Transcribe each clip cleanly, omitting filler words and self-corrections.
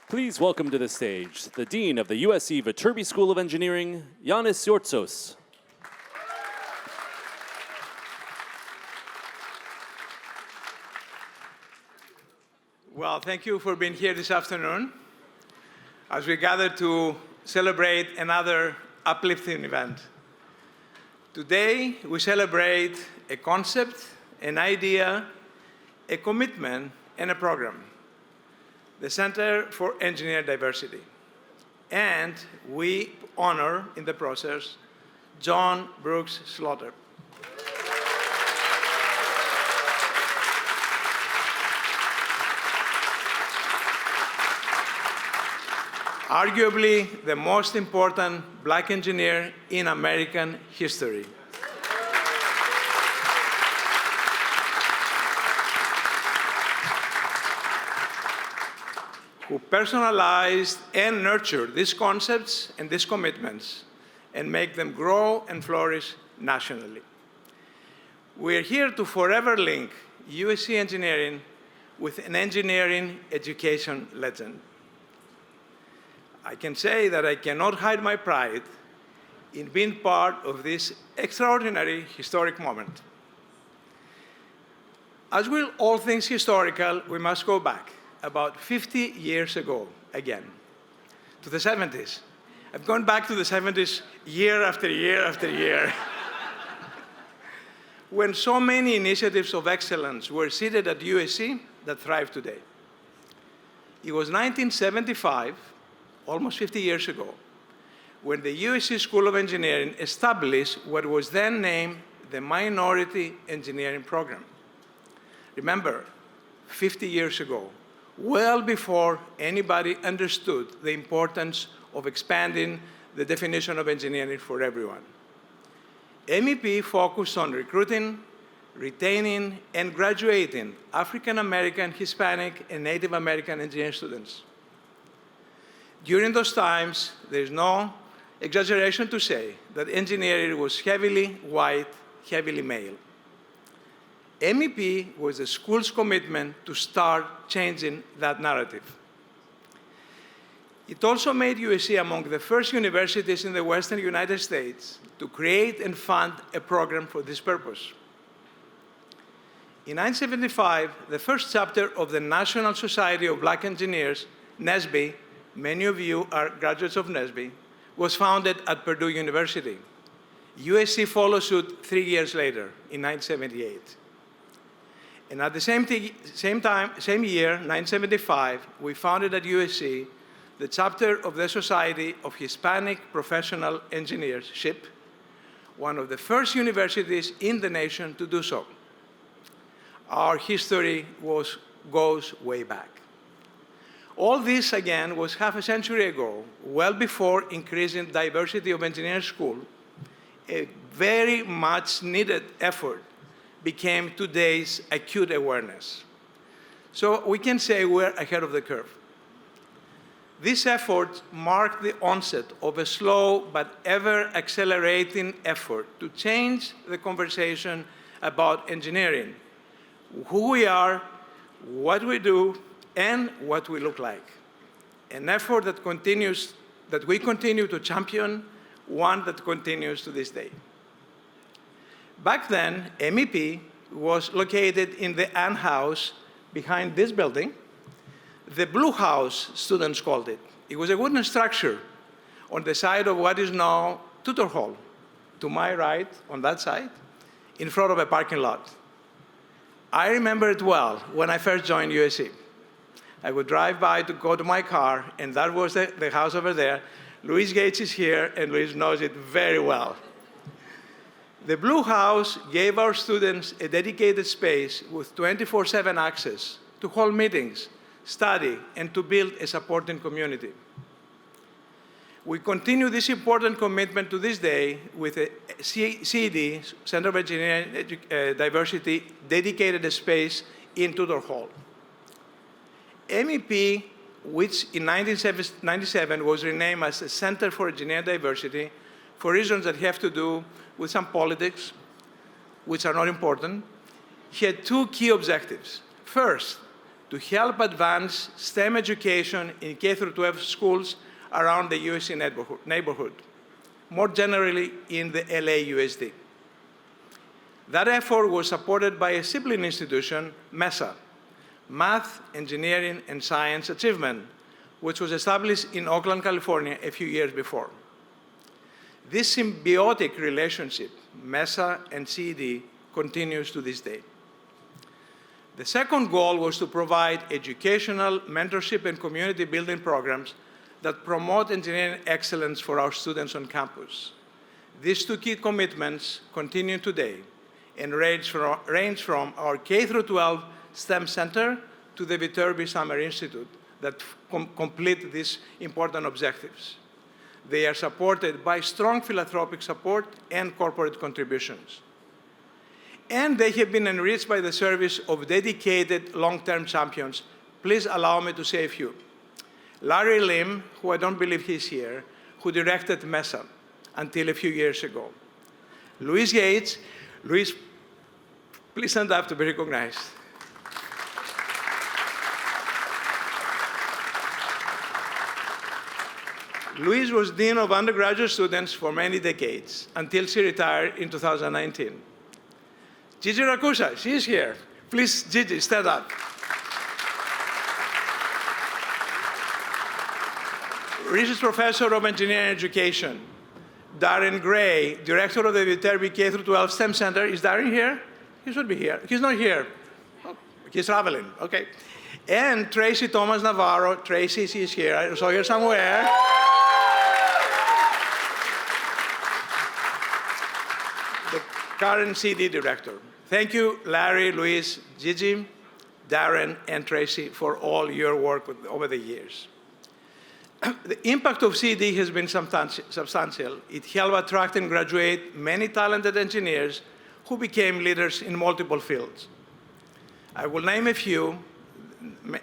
Please welcome to the stage the Dean of the USC Viterbi School of Engineering, Yanis Yortsos. Well, thank you for being here this afternoon as we gather to celebrate another uplifting event. Today, we celebrate a concept, an idea, a commitment, and a program, the Center for Engineer Diversity. And we honor, in the process, John Brooks Slaughter. Arguably the most important black engineer in American history. Who personalized and nurtured these concepts and these commitments and make them grow and flourish nationally. We're here to forever link USC engineering with an engineering education legend. I can say that I cannot hide my pride in being part of this extraordinary historic moment. As with all things historical, we must go back about 50 years ago again, to the 70s. I've gone back to the 70s year after year after year, when so many initiatives of excellence were seated at USC that thrive today. It was 1975, almost 50 years ago, when the USC School of Engineering established what was then named the Minority Engineering Program. Remember, 50 years ago, well before anybody understood the importance of expanding the definition of engineering for everyone. MEP focused on recruiting, retaining, and graduating African American, Hispanic, and Native American engineering students. During those times, there's no exaggeration to say that engineering was heavily white, heavily male. MEP was the school's commitment to start changing that narrative. It also made USC among the first universities in the Western United States to create and fund a program for this purpose. In 1975, the first chapter of the National Society of Black Engineers, NSBE, many of you are graduates of NSBE, was founded at Purdue University. USC followed suit 3 years later, in 1978. And at the same year, 1975, we founded at USC the chapter of the Society of Hispanic Professional Engineers, SHIP, one of the first universities in the nation to do so. Our history goes way back. All this, again, was half a century ago, well before increasing diversity of engineering school, a very much needed effort became today's acute awareness. So we can say we're ahead of the curve. This effort marked the onset of a slow but ever-accelerating effort to change the conversation about engineering, who we are, what we do, and what we look like. An effort that we continue to champion, one that continues to this day. Back then, MEP was located in the Ann House behind this building. The Blue House, students called it. It was a wooden structure on the side of what is now Tutor Hall, to my right, on that side, in front of a parking lot. I remember it well when I first joined USC. I would drive by to go to my car, and that was the house over there. Louise Gates is here, and Louise knows it very well. The Blue House gave our students a dedicated space with 24/7 access to hold meetings, study, and to build a supporting community. We continue this important commitment to this day with a CED, Center of Engineering Diversity, dedicated space in Tudor Hall. MEP, which in 1997 was renamed as the Center for Engineering Diversity for reasons that have to do with some politics, which are not important, he had two key objectives. First, to help advance STEM education in K-12 schools around the USC neighborhood, more generally in the LAUSD. That effort was supported by a sibling institution, MESA, Math, Engineering, and Science Achievement, which was established in Oakland, California, a few years before. This symbiotic relationship, MESA and CED, continues to this day. The second goal was to provide educational, mentorship, and community building programs that promote engineering excellence for our students on campus. These two key commitments continue today and range from our K-12 STEM Center to the Viterbi Summer Institute that complete these important objectives. They are supported by strong philanthropic support and corporate contributions. And they have been enriched by the service of dedicated long-term champions. Please allow me to say a few. Larry Lim, who I don't believe he's here, who directed MESA until a few years ago. Louise Yates. Louise, please stand up to be recognized. Louise was Dean of Undergraduate Students for many decades, until she retired in 2019. Gigi Rakusa, she's here. Please, Gigi, stand up. Research Professor of Engineering Education. Darren Gray, Director of the Viterbi K-12 STEM Center. Is Darren here? He should be here. He's not here. Oh, he's traveling, okay. And Tracy Thomas Navarro. Tracy, she's here. I saw her somewhere. The current CD director. Thank you, Larry, Luis, Gigi, Darren, and Tracy for all your work over the years. The impact of CD has been substantial. It helped attract and graduate many talented engineers who became leaders in multiple fields. I will name a few.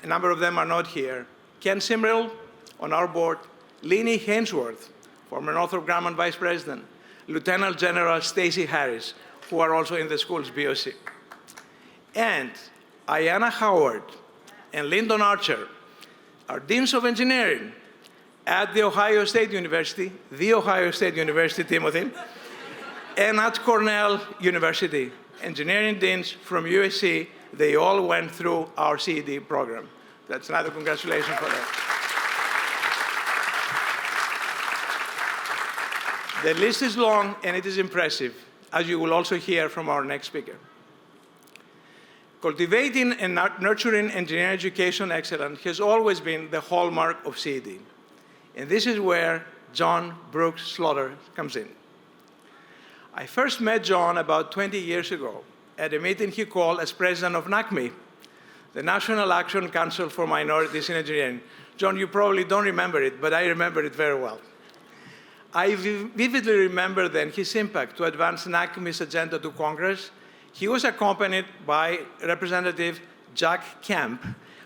A number of them are not here. Ken Simrell on our board, Lenny Hainsworth, former Northrop Grumman Vice President, Lieutenant General Stacey Harris, who are also in the school's BOC. And Ayanna Howard and Lyndon Archer are Deans of Engineering at the Ohio State University, Timothy, and at Cornell University. Engineering deans from USC, they all went through our CED program. That's another congratulations for them. The list is long and it is impressive, as you will also hear from our next speaker. Cultivating and nurturing engineering education excellence has always been the hallmark of CED. And this is where John Brooks Slaughter comes in. I first met John about 20 years ago at a meeting he called as president of NACME, the National Action Council for Minorities in Engineering. John, you probably don't remember it, but I remember it very well. I vividly remember then his impact to advance NACME's agenda to Congress. He was accompanied by Representative Jack Kemp,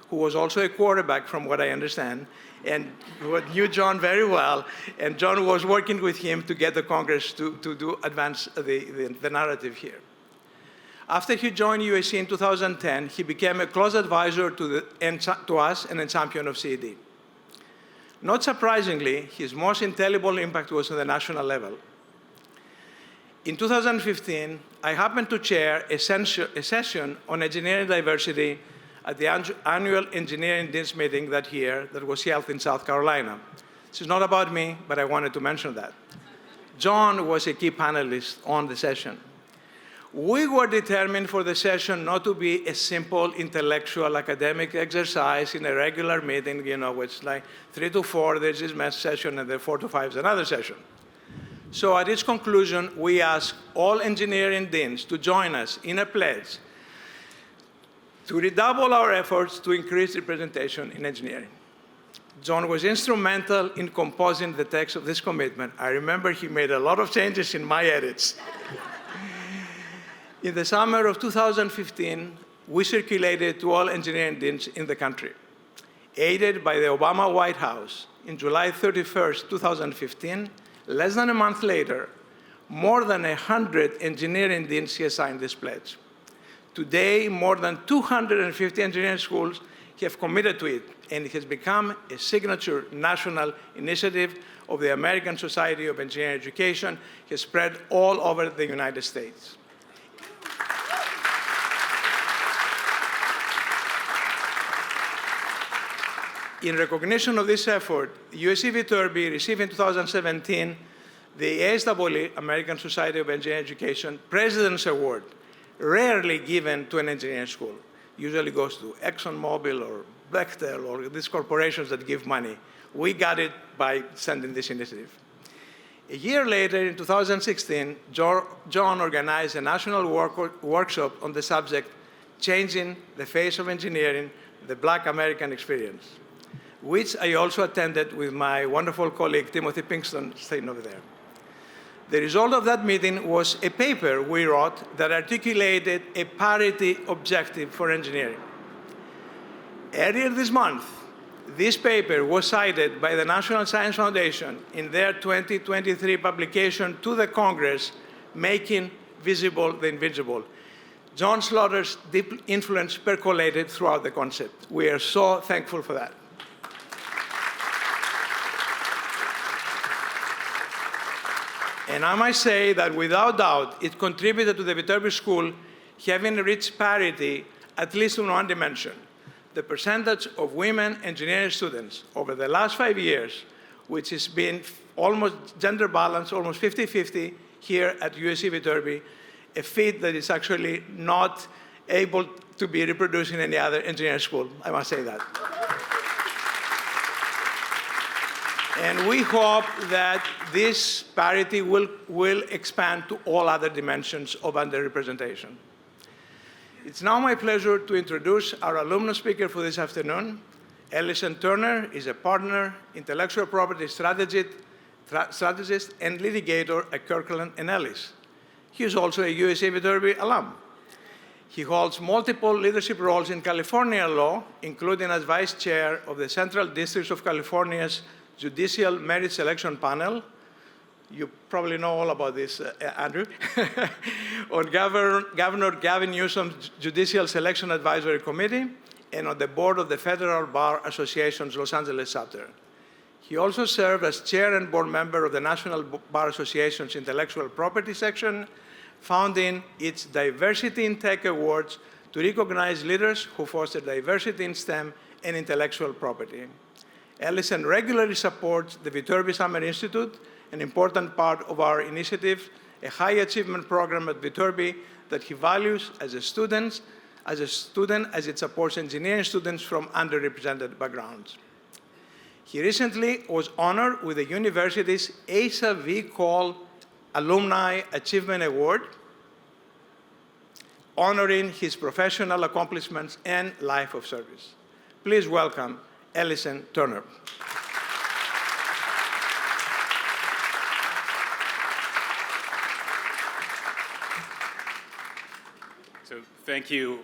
who was also a quarterback from what I understand, and who knew John very well, and John was working with him to get the Congress to advance the narrative here. After he joined USC in 2010, he became a close advisor to us and a champion of CED. Not surprisingly, his most indelible impact was on the national level. In 2015, I happened to chair a session on engineering diversity at the annual Engineering Deans meeting that year that was held in South Carolina. This is not about me, but I wanted to mention that. John was a key panelist on the session. We were determined for the session not to be a simple intellectual academic exercise in a regular meeting, which like 3 to 4, there's this mass session, and then 4 to 5 is another session. So at its conclusion, we asked all engineering deans to join us in a pledge to redouble our efforts to increase representation in engineering. John was instrumental in composing the text of this commitment. I remember he made a lot of changes in my edits. In the summer of 2015, we circulated to all engineering deans in the country. Aided by the Obama White House, in July 31st, 2015, less than a month later, more than 100 engineering deans signed this pledge. Today, more than 250 engineering schools have committed to it, and it has become a signature national initiative of the American Society of Engineering Education, has spread all over the United States. In recognition of this effort, USC Viterbi received in 2017 the ASEE, American Society of Engineering Education, President's Award, rarely given to an engineering school. Usually goes to ExxonMobil or Bechtel or these corporations that give money. We got it by sending this initiative. A year later, in 2016, John organized a national workshop on the subject, Changing the Face of Engineering, the Black American Experience, which I also attended with my wonderful colleague, Timothy Pinkston, sitting over there. The result of that meeting was a paper we wrote that articulated a parity objective for engineering. Earlier this month, this paper was cited by the National Science Foundation in their 2023 publication to the Congress, Making Visible the Invisible. John Slaughter's deep influence percolated throughout the concept. We are so thankful for that. And I might say that without doubt, it contributed to the Viterbi School having reached parity, at least in one dimension. The percentage of women engineering students over the last 5 years, which has been almost gender balanced, almost 50-50 here at USC Viterbi, a feat that is actually not able to be reproduced in any other engineering school, I must say that. And we hope that this parity will expand to all other dimensions of underrepresentation. It's now my pleasure to introduce our alumnus speaker for this afternoon. Ellison Turner is a partner, intellectual property strategist, and litigator at Kirkland & Ellis. He is also a USC Viterbi alum. He holds multiple leadership roles in California law, including as vice chair of the Central District of California's Judicial Merit Selection Panel. You probably know all about this, Andrew. On Governor Gavin Newsom's Judicial Selection Advisory Committee, and on the board of the Federal Bar Association's Los Angeles chapter. He also served as chair and board member of the National Bar Association's Intellectual Property section, founding its Diversity in Tech Awards to recognize leaders who foster diversity in STEM and intellectual property. Ellison regularly supports the Viterbi Summer Institute, an important part of our initiative, a high achievement program at Viterbi that he values as it supports engineering students from underrepresented backgrounds. He recently was honored with the university's Asa V. Cole Alumni Achievement Award, honoring his professional accomplishments and life of service. Please welcome Ellison Turner. So thank you,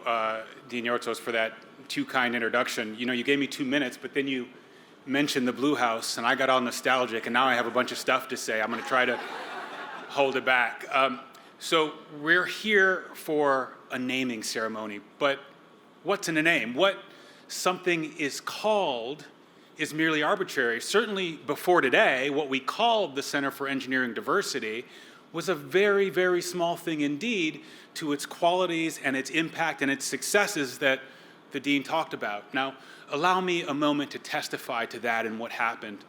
Dean Yortzos, for that too kind introduction. You know, you gave me 2 minutes, but then you mentioned the Blue House, and I got all nostalgic, and now I have a bunch of stuff to say. I'm going to try to hold it back. So we're here for a naming ceremony, but what's in a name? What something is called is merely arbitrary. Certainly before today, what we called the Center for Engineering Diversity was a very, very small thing indeed to its qualities and its impact and its successes that the Dean talked about. Now, allow me a moment to testify to that and what happened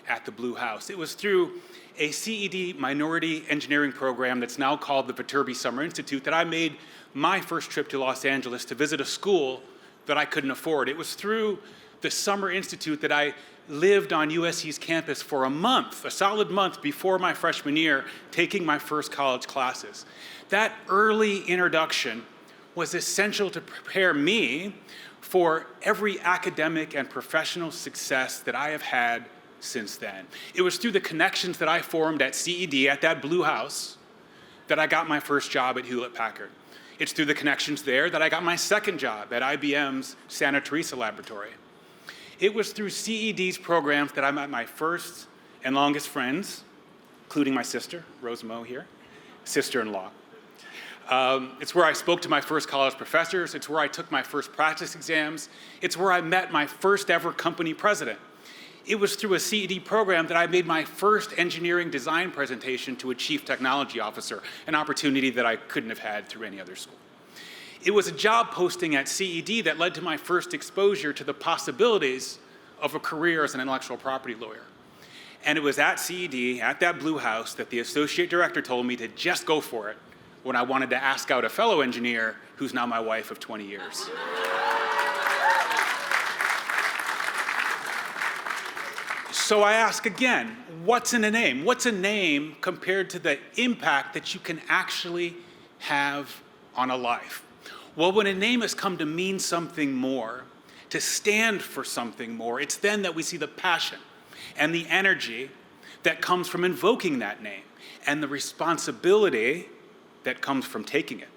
at the Blue House. It was through a CED minority engineering program that's now called the Viterbi Summer Institute that I made my first trip to Los Angeles to visit a school that I couldn't afford. It was through the Summer Institute that I lived on USC's campus for a month, a solid month before my freshman year, taking my first college classes. That early introduction was essential to prepare me for every academic and professional success that I have had since then. It was through the connections that I formed at CED, at that Blue House, that I got my first job at Hewlett-Packard. It's through the connections there that I got my second job at IBM's Santa Teresa laboratory. It was through CED's programs that I met my first and longest friends, including my sister, Rose Moe here, sister-in-law. It's where I spoke to my first college professors. It's where I took my first practice exams. It's where I met my first ever company president. It was through a CED program that I made my first engineering design presentation to a chief technology officer, an opportunity that I couldn't have had through any other school. It was a job posting at CED that led to my first exposure to the possibilities of a career as an intellectual property lawyer. And it was at CED, at that blue house, that the associate director told me to just go for it when I wanted to ask out a fellow engineer who's now my wife of 20 years. So I ask again, what's in a name? What's a name compared to the impact that you can actually have on a life? Well, when a name has come to mean something more, to stand for something more, it's then that we see the passion and the energy that comes from invoking that name and the responsibility that comes from taking it.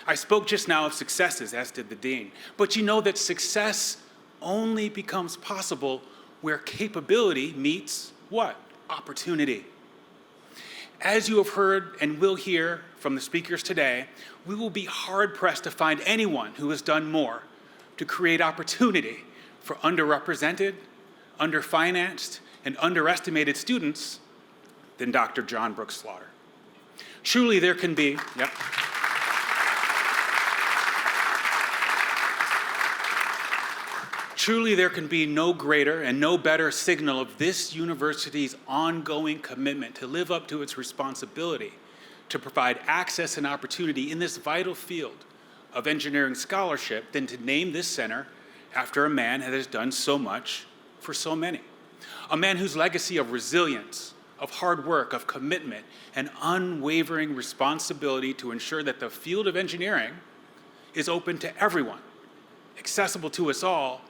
I spoke just now of successes, as did the dean, but you know that success only becomes possible where capability meets what? Opportunity. As you have heard and will hear from the speakers today, we will be hard-pressed to find anyone who has done more to create opportunity for underrepresented, underfinanced, and underestimated students than Dr. John Brooks Slaughter. Truly there can be, Truly there can be no greater and no better signal of this university's ongoing commitment to live up to its responsibility to provide access and opportunity in this vital field of engineering scholarship than to name this center after a man that has done so much for so many. A man whose legacy of resilience, of hard work, of commitment, and unwavering responsibility to ensure that the field of engineering is open to everyone, accessible to us all,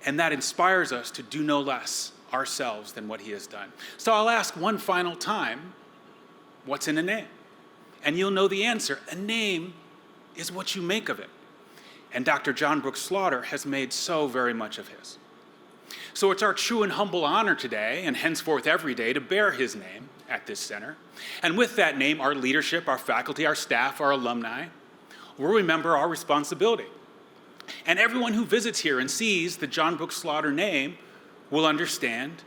and that inspires us to do no less ourselves than what he has done. So I'll ask one final time, what's in a name? And you'll know the answer. A name is what you make of it. And Dr. John Brooks Slaughter has made so very much of his. So it's our true and humble honor today, and henceforth every day, to bear his name at this center. And with that name, our leadership, our faculty, our staff, our alumni will remember our responsibility. And everyone who visits here and sees the John Brooks Slaughter name will understand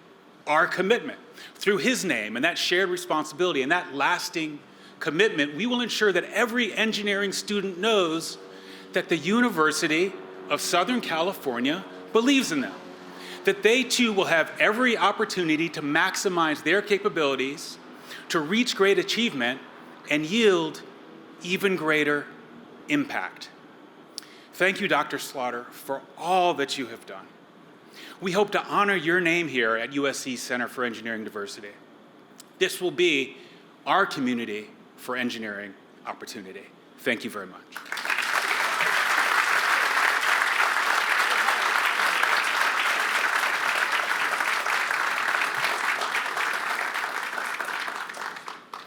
our commitment. Through his name and that shared responsibility and that lasting commitment, we will ensure that every engineering student knows that the University of Southern California believes in them, that they too will have every opportunity to maximize their capabilities, to reach great achievement, and yield even greater impact. Thank you, Dr. Slaughter, for all that you have done. We hope to honor your name here at USC Center for Engineering Diversity. This will be our community for engineering opportunity. Thank you very much.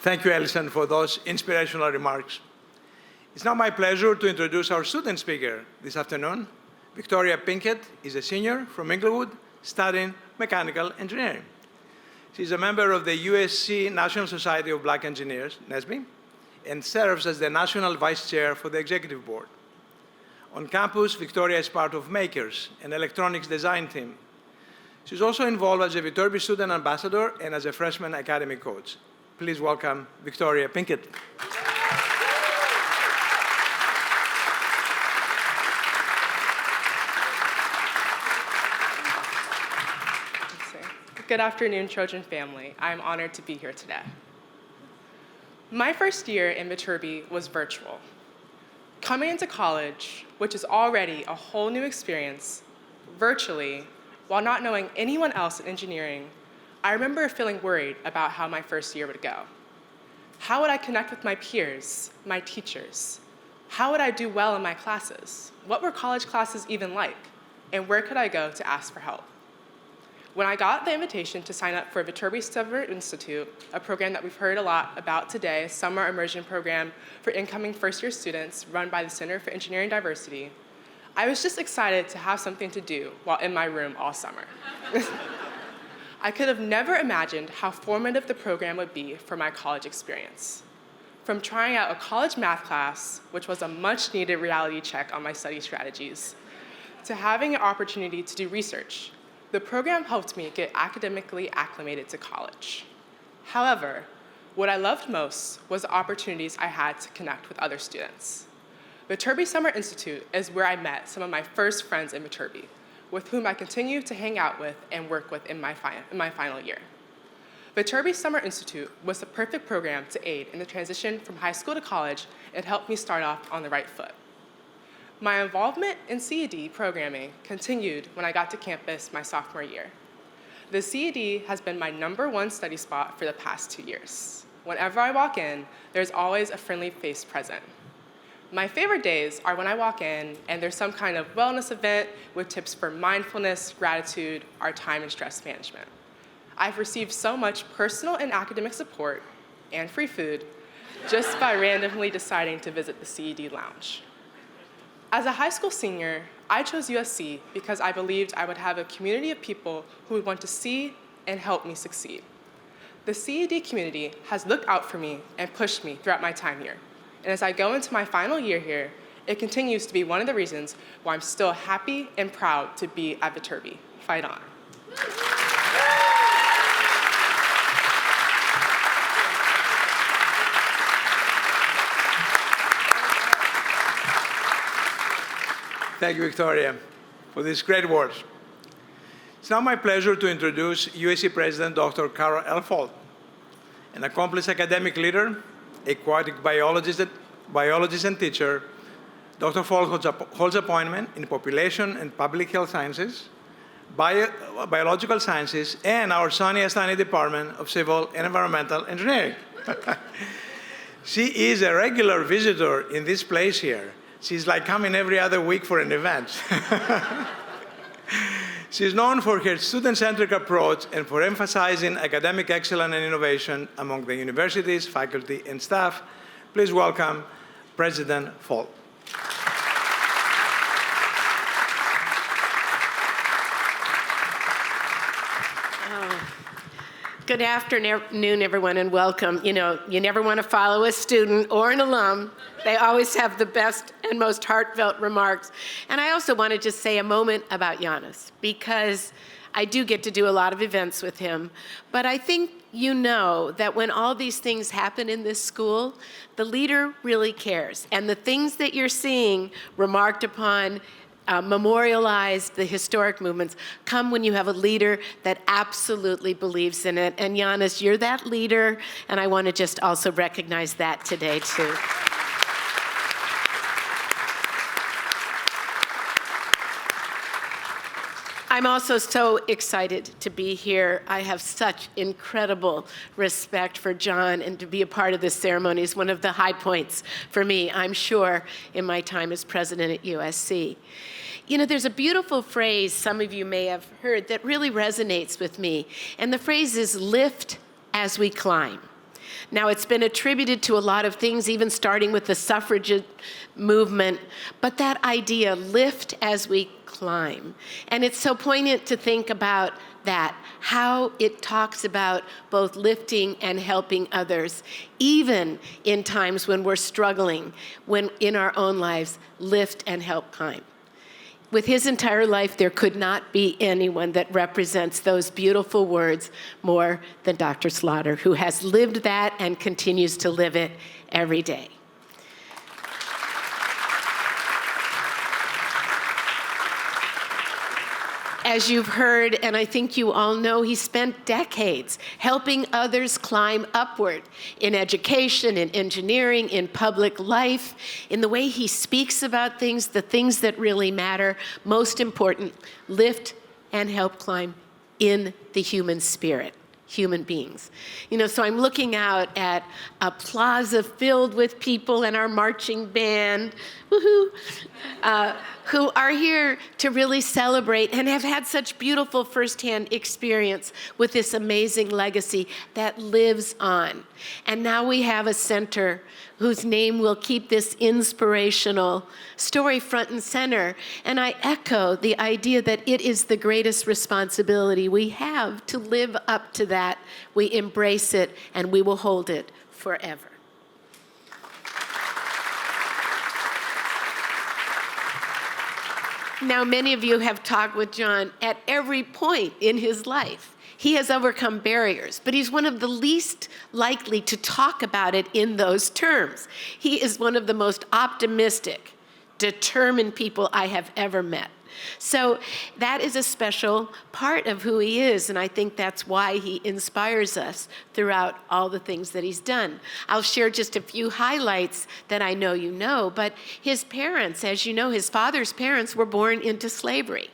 Thank you, Ellison, for those inspirational remarks. It's now my pleasure to introduce our student speaker this afternoon. Victoria Pinkett is a senior from Inglewood studying mechanical engineering. She's a member of the USC National Society of Black Engineers, NSBE, and serves as the National Vice Chair for the Executive Board. On campus, Victoria is part of Makers, an electronics design team. She's also involved as a Viterbi student ambassador and as a freshman academy coach. Please welcome Victoria Pinkett. Good afternoon, Trojan family. I'm honored to be here today. My first year in Viterbi was virtual. Coming into college, which is already a whole new experience, virtually, while not knowing anyone else in engineering, I remember feeling worried about how my first year would go. How would I connect with my peers, my teachers? How would I do well in my classes? What were college classes even like? And where could I go to ask for help? When I got the invitation to sign up for Viterbi Summer Institute, a program that we've heard a lot about today, a summer immersion program for incoming first-year students run by the Center for Engineering Diversity, I was just excited to have something to do while in my room all summer. I could have never imagined how formative the program would be for my college experience. from trying out a college math class, which was a much-needed reality check on my study strategies, to having an opportunity to do research. The program helped me get academically acclimated to college. However, what I loved most was the opportunities I had to connect with other students. Viterbi Summer Institute is where I met some of my first friends in Viterbi, with whom I continue to hang out with and work with in my final year. Viterbi Summer Institute was the perfect program to aid in the transition from high school to college and helped me start off on the right foot. My involvement in CED programming continued when I got to campus my sophomore year. The CED has been my #1 study spot for the past 2 years. Whenever I walk in, there's always a friendly face present. My favorite days are when I walk in and there's some kind of wellness event with tips for mindfulness, gratitude, or time and stress management. I've received so much personal and academic support and free food just by randomly deciding to visit the CED lounge. As a high school senior, I chose USC because I believed I would have a community of people who would want to see and help me succeed. The CED community has looked out for me and pushed me throughout my time here. And as I go into my final year here, it continues to be one of the reasons why I'm still happy and proud to be at Viterbi. Fight on. Thank you, Victoria, for these great words. It's now my pleasure to introduce USC President Dr. Carol L. Folt, an accomplished academic leader, aquatic biologist and teacher. Dr. Folt holds appointment in population and public health sciences, biological sciences, and our Sonia Astani Department of Civil and Environmental Engineering. She is a regular visitor in this place here. She's like coming every other week for an event. She's known for her student-centric approach and for emphasizing academic excellence and innovation among the university's faculty and staff. Please welcome President Folt. Good afternoon, everyone, and welcome. You know, you never want to follow a student or an alum. They always have the best and most heartfelt remarks. And I also want to just say a moment about Giannis, because I do get to do a lot of events with him. But I think you know that when all these things happen in this school, the leader really cares. And the things that you're seeing remarked upon, memorialize the historic movements come when you have a leader that absolutely believes in it. And Giannis, you're that leader, and I want to just also recognize that today, too. I'm also so excited to be here. I have such incredible respect for John, and to be a part of this ceremony is one of the high points for me, I'm sure, in my time as president at USC. You know, there's a beautiful phrase some of you may have heard that really resonates with me, and the phrase is lift as we climb. Now, it's been attributed to a lot of things, even starting with the suffragette movement, but that idea, lift as we climb. And it's so poignant to think about that, how it talks about both lifting and helping others, even in times when we're struggling, when in our own lives, lift and help climb. With his entire life, there could not be anyone that represents those beautiful words more than Dr. Slaughter, who has lived that and continues to live it every day. As you've heard, and I think you all know, he spent decades helping others climb upward in education, in engineering, in public life, in the way he speaks about things, the things that really matter. Most important, lift and help climb in the human spirit, human beings. You know, so I'm looking out at a plaza filled with people and our marching band, woohoo, who are here to really celebrate and have had such beautiful firsthand experience with this amazing legacy that lives on. And now we have a center whose name will keep this inspirational story front and center. And I echo the idea that it is the greatest responsibility we have to live up to that. We embrace it, and we will hold it forever. Now, many of you have talked with John at every point in his life. He has overcome barriers, but he's one of the least likely to talk about it in those terms. He is one of the most optimistic, determined people I have ever met. So that is a special part of who he is, and I think that's why he inspires us throughout all the things that he's done. I'll share just a few highlights that I know you know, but his parents, as you know, his father's parents were born into slavery.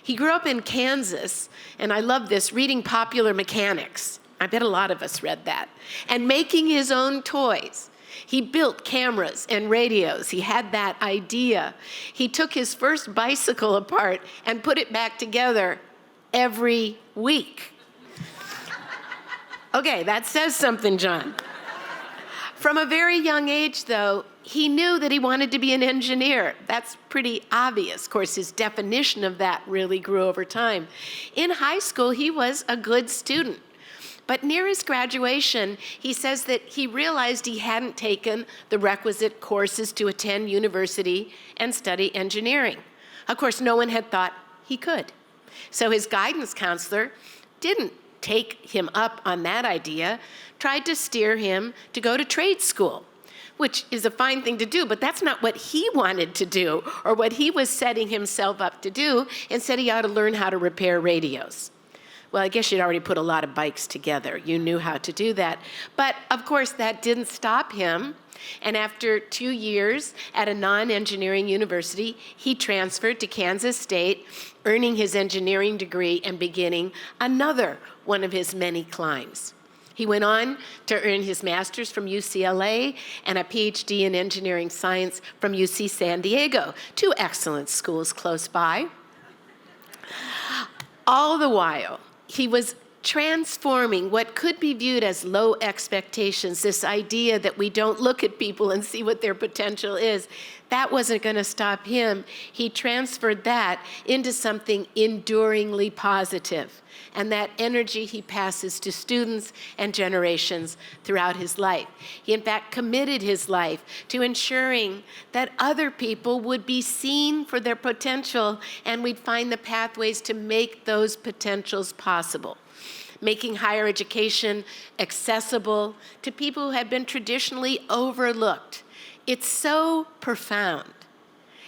He grew up in Kansas, and I love this, reading Popular Mechanics. I bet a lot of us read that. And making his own toys. He built cameras and radios. He had that idea. He took his first bicycle apart and put it back together every week. Okay, that says something, John. From a very young age, though, he knew that he wanted to be an engineer. That's pretty obvious. Of course, his definition of that really grew over time. In high school, he was a good student. But near his graduation, he says that he realized he hadn't taken the requisite courses to attend university and study engineering. Of course, no one had thought he could. So his guidance counselor didn't take him up on that idea, tried to steer him to go to trade school, which is a fine thing to do, but that's not what he wanted to do or what he was setting himself up to do, and said he ought to learn how to repair radios. Well, I guess you'd already put a lot of bikes together. You knew how to do that. But of course, that didn't stop him. And after 2 years at a non-engineering university, he transferred to Kansas State, earning his engineering degree and beginning another one of his many climbs. He went on to earn his master's from UCLA and a PhD in engineering science from UC San Diego, two excellent schools close by. All the while, he was transforming what could be viewed as low expectations, this idea that we don't look at people and see what their potential is. That wasn't going to stop him. He transferred that into something enduringly positive. And that energy he passes to students and generations throughout his life. He, in fact, committed his life to ensuring that other people would be seen for their potential, and we'd find the pathways to make those potentials possible. Making higher education accessible to people who had been traditionally overlooked. It's so profound.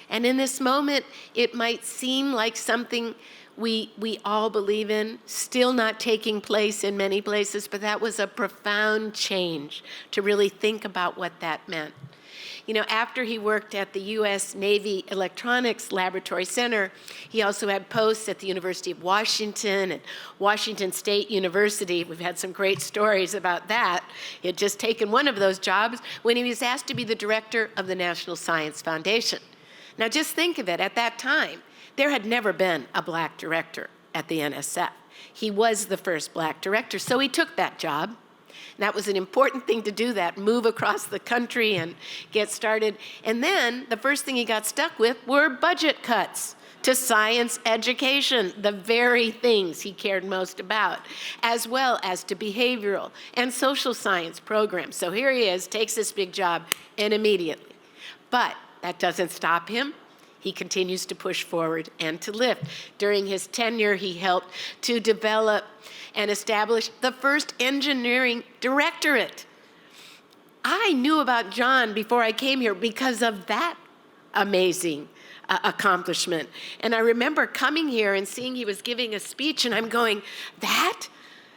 And in this moment, it might seem like something we all believe in, still not taking place in many places, but that was a profound change to really think about what that meant. You know, after he worked at the U.S. Navy Electronics Laboratory Center, he also had posts at the University of Washington and Washington State University. We've had some great stories about that. He had just taken one of those jobs when he was asked to be the director of the National Science Foundation. Now, just think of it, at that time, there had never been a black director at the NSF. He was the first black director, so he took that job. And that was an important thing to do, that move across the country and get started. And then the first thing he got stuck with were budget cuts to science education, the very things he cared most about, as well as to behavioral and social science programs. So here he is, takes this big job, and immediately. But that doesn't stop him. He continues to push forward and to lift. During his tenure, he helped to develop and establish the first engineering directorate. I knew about John before I came here because of that amazing accomplishment. And I remember coming here and seeing he was giving a speech, and I'm going, that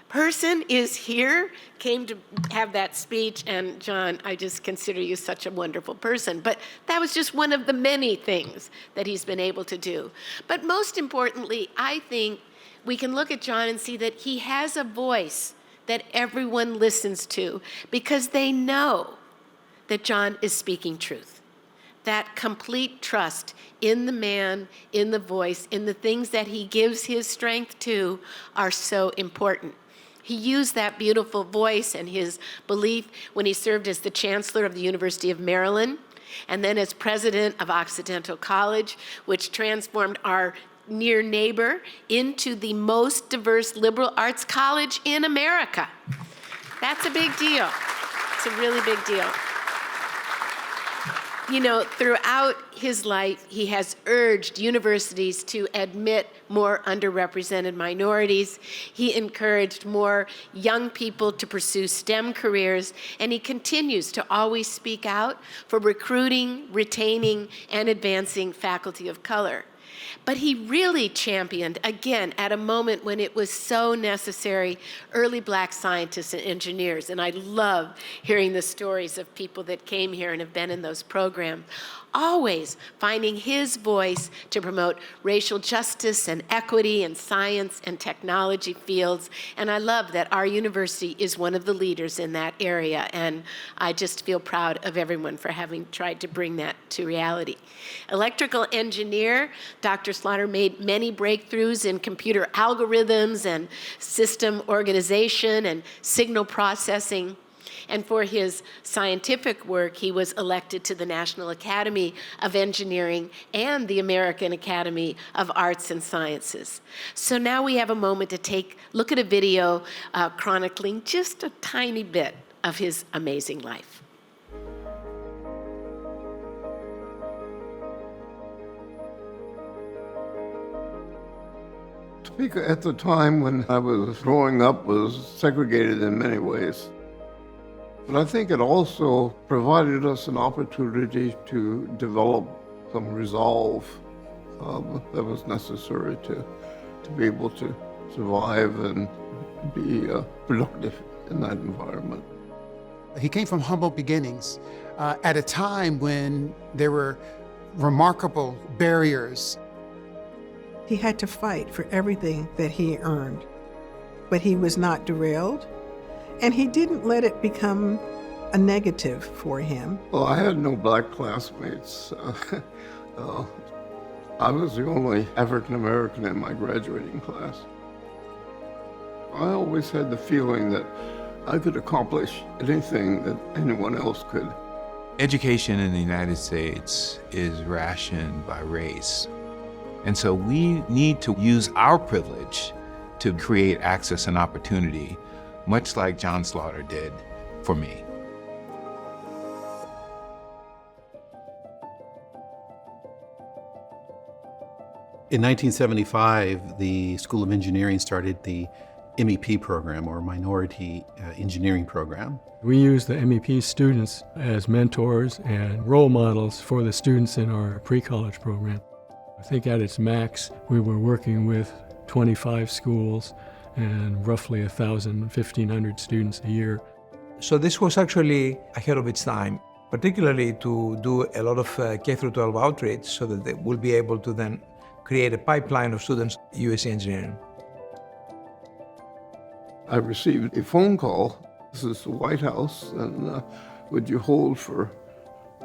person is here, came to have that speech, and John, I just consider you such a wonderful person. But that was just one of the many things that he's been able to do. But most importantly, I think we can look at John and see that he has a voice that everyone listens to because they know that John is speaking truth. That complete trust in the man, in the voice, in the things that he gives his strength to are so important. He used that beautiful voice and his belief when he served as the chancellor of the University of Maryland, and then as president of Occidental College, which transformed our near neighbor into the most diverse liberal arts college in America. That's a big deal. It's a really big deal. You know, throughout his life, he has urged universities to admit more underrepresented minorities. He encouraged more young people to pursue STEM careers, and he continues to always speak out for recruiting, retaining, and advancing faculty of color. But he really championed, again, at a moment when it was so necessary, early Black scientists and engineers. And I love hearing the stories of people that came here and have been in those programs, always finding his voice to promote racial justice and equity in science and technology fields. And I love that our university is one of the leaders in that area. And I just feel proud of everyone for having tried to bring that to reality. Electrical engineer, Dr. Slaughter made many breakthroughs in computer algorithms and system organization and signal processing. And for his scientific work, he was elected to the National Academy of Engineering and the American Academy of Arts and Sciences. So now we have a moment to look at a video chronicling just a tiny bit of his amazing life. Topeka at the time when I was growing up was segregated in many ways. But I think it also provided us an opportunity to develop some resolve that was necessary to be able to survive and be productive in that environment. He came from humble beginnings at a time when there were remarkable barriers. He had to fight for everything that he earned, but he was not derailed, and he didn't let it become a negative for him. Well, I had no Black classmates. I was the only African American in my graduating class. I always had the feeling that I could accomplish anything that anyone else could. Education in the United States is rationed by race. And so we need to use our privilege to create access and opportunity, much like John Slaughter did for me. In 1975, the School of Engineering started the MEP program, or Minority Engineering Program. We use the MEP students as mentors and role models for the students in our pre-college program. I think at its max, we were working with 25 schools and roughly 1,000, 1,500 students a year. So this was actually ahead of its time, particularly to do a lot of K-12 outreach so that they will be able to then create a pipeline of students at USC Engineering. I received a phone call. This is the White House, and would you hold for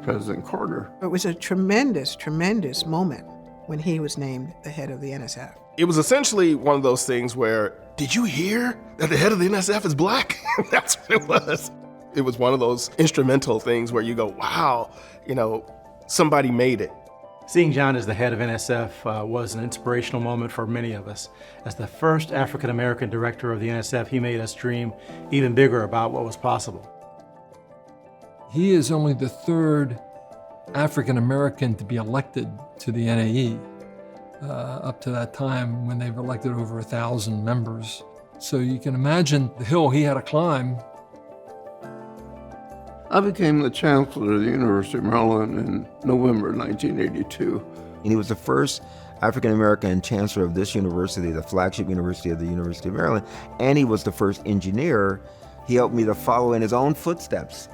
President Carter? It was a tremendous, tremendous moment when he was named the head of the NSF. It was essentially one of those things where, did you hear that the head of the NSF is Black? That's what it was. It was one of those instrumental things where you go, wow, somebody made it. Seeing John as the head of NSF was an inspirational moment for many of us. As the first African-American director of the NSF, he made us dream even bigger about what was possible. He is only the third African-American to be elected to the NAE. Up to that time when they've elected over 1,000 members. So you can imagine the hill he had to climb. I became the chancellor of the University of Maryland in November 1982. And he was the first African-American chancellor of this university, the flagship university of the University of Maryland, and he was the first engineer. He helped me to follow in his own footsteps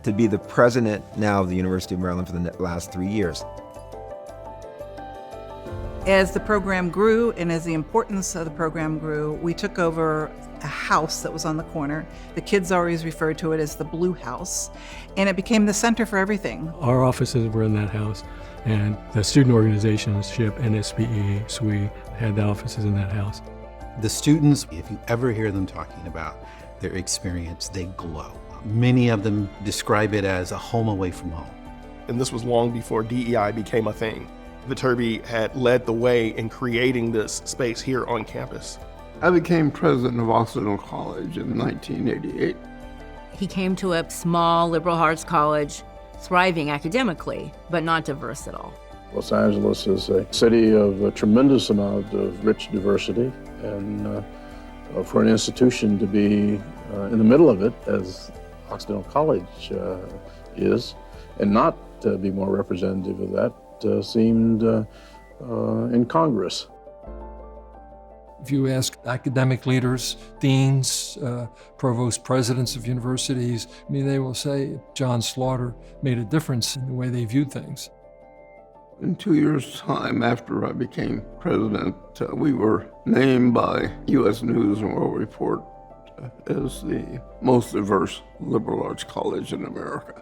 to be the president now of the University of Maryland for the last 3 years. As the program grew and as the importance of the program grew, we took over a house that was on the corner. The kids always referred to it as the Blue House, and it became the center for everything. Our offices were in that house, and the student organizations, SHIP, NSPE, SWE, had the offices in that house. The students, if you ever hear them talking about their experience, they glow. Many of them describe it as a home away from home. And this was long before DEI became a thing. Viterbi had led the way in creating this space here on campus. I became president of Occidental College in 1988. He came to a small liberal arts college, thriving academically, but not diverse at all. Los Angeles is a city of a tremendous amount of rich diversity, and for an institution to be in the middle of it, as Occidental College is, and not be more representative of that seemed incongruous. If you ask academic leaders, deans, provost presidents of universities, I mean, they will say John Slaughter made a difference in the way they viewed things. In 2 years' time after I became president, we were named by U.S. News and World Report as the most diverse liberal arts college in America.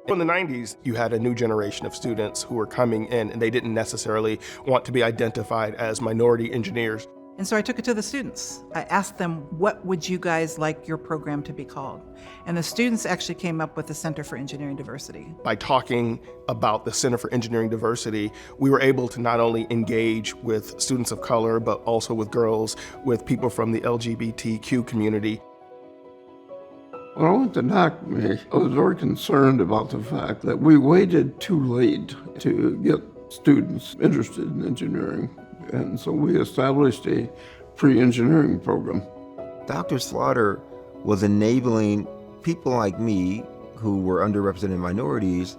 In the 90s, you had a new generation of students who were coming in, and they didn't necessarily want to be identified as minority engineers. And so I took it to the students. I asked them, what would you guys like your program to be called? And the students actually came up with the Center for Engineering Diversity. By talking about the Center for Engineering Diversity, we were able to not only engage with students of color, but also with girls, with people from the LGBTQ community. When I went to NACME, I was very concerned about the fact that we waited too late to get students interested in engineering. And so we established a pre-engineering program. Dr. Slaughter was enabling people like me, who were underrepresented minorities,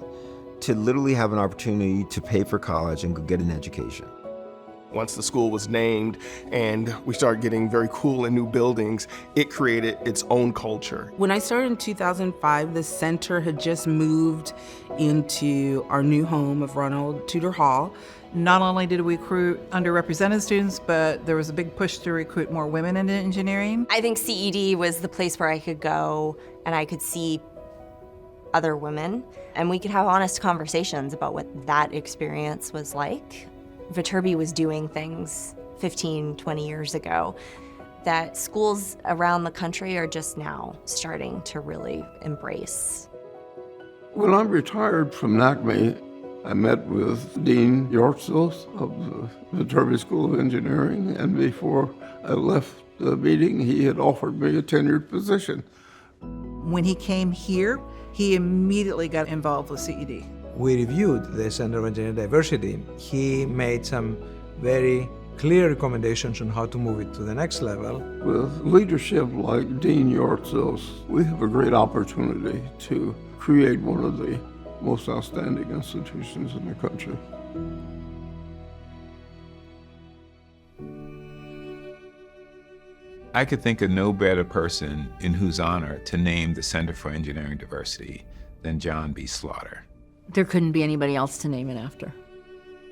to literally have an opportunity to pay for college and go get an education. Once the school was named and we started getting very cool and new buildings, it created its own culture. When I started in 2005, the center had just moved into our new home of Ronald Tudor Hall. Not only did we recruit underrepresented students, but there was a big push to recruit more women into engineering. I think CED was the place where I could go and I could see other women, and we could have honest conversations about what that experience was like. Viterbi was doing things 15, 20 years ago that schools around the country are just now starting to really embrace. When I retired from NACME, I met with Dean Yortzos of the Viterbi School of Engineering, and before I left the meeting, he had offered me a tenured position. When he came here, he immediately got involved with CED. We reviewed the Center of Engineering Diversity. He made some very clear recommendations on how to move it to the next level. With leadership like Dean Yortzos, we have a great opportunity to create one of the most outstanding institutions in the country. I could think of no better person in whose honor to name the Center for Engineering Diversity than John B. Slaughter. There couldn't be anybody else to name it after.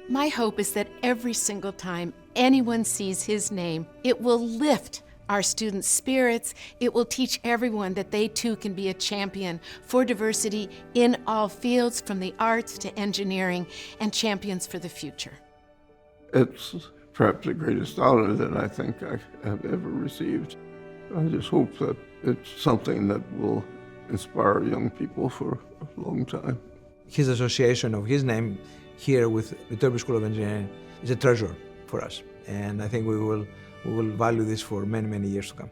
My hope is that every single time anyone sees his name, it will lift our students' spirits. It will teach everyone that they too can be a champion for diversity in all fields, from the arts to engineering, and champions for the future. It's perhaps the greatest honor that I think I have ever received. I just hope that it's something that will inspire young people for a long time. His association of his name here with the Viterbi School of Engineering is a treasure for us. And I think we will value this for many, many years to come.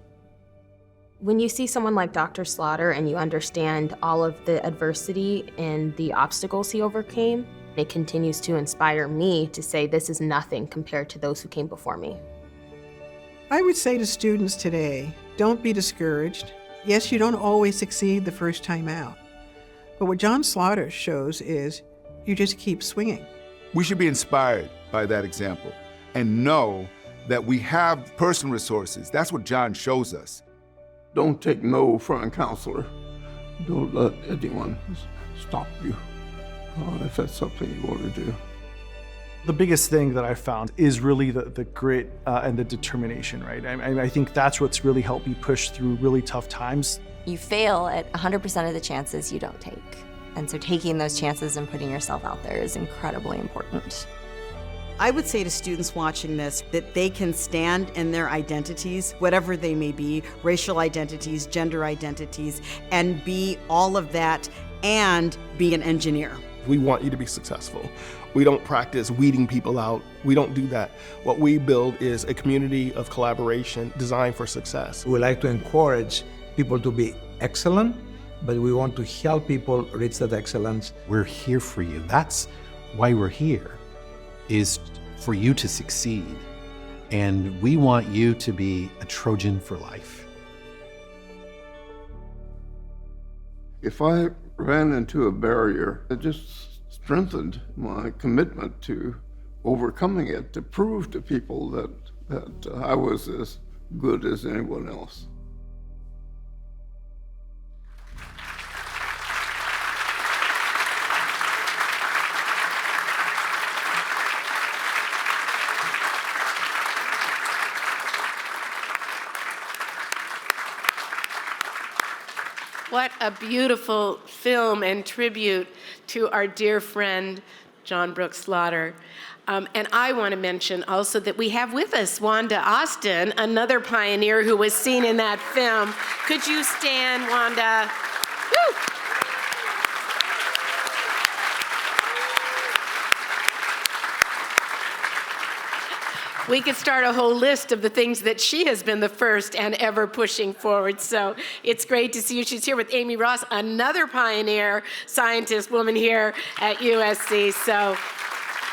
When you see someone like Dr. Slaughter and you understand all of the adversity and the obstacles he overcame, it continues to inspire me to say this is nothing compared to those who came before me. I would say to students today, don't be discouraged. Yes, you don't always succeed the first time out. But what John Slaughter shows is you just keep swinging. We should be inspired by that example and know that we have personal resources. That's what John shows us. Don't take no from a counselor. Don't let anyone stop you if that's something you want to do. The biggest thing that I found is really the grit and the determination, right? I think that's what's really helped me push through really tough times. You fail at 100% of the chances you don't take. And so taking those chances and putting yourself out there is incredibly important. I would say to students watching this that they can stand in their identities, whatever they may be, racial identities, gender identities, and be all of that and be an engineer. We want you to be successful. We don't practice weeding people out. We don't do that. What we build is a community of collaboration designed for success. We like to encourage people to be excellent, but we want to help people reach that excellence. We're here for you. That's why we're here, is for you to succeed. And we want you to be a Trojan for life. If I ran into a barrier, it just strengthened my commitment to overcoming it, to prove to people that I was as good as anyone else. What a beautiful film and tribute to our dear friend, John Brooks Slaughter. And I want to mention also that we have with us Wanda Austin, another pioneer who was seen in that film. Could you stand, Wanda? Woo! We could start a whole list of the things that she has been the first and ever pushing forward. So it's great to see you. She's here with Amy Ross, another pioneer scientist woman here at USC. So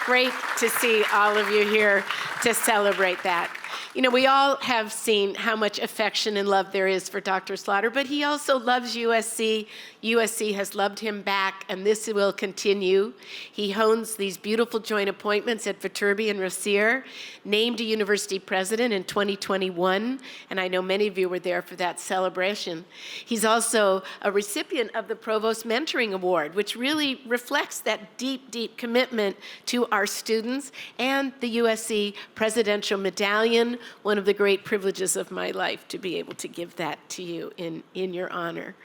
great to see all of you here to celebrate that. You know, we all have seen how much affection and love there is for Dr. Slaughter, but he also loves USC. USC has loved him back, and this will continue. He hones these beautiful joint appointments at Viterbi and Rossier, named a university president in 2021, and I know many of you were there for that celebration. He's also a recipient of the Provost Mentoring Award, which really reflects that deep, deep commitment to our students, and the USC Presidential Medallion, one of the great privileges of my life to be able to give that to you in your honor.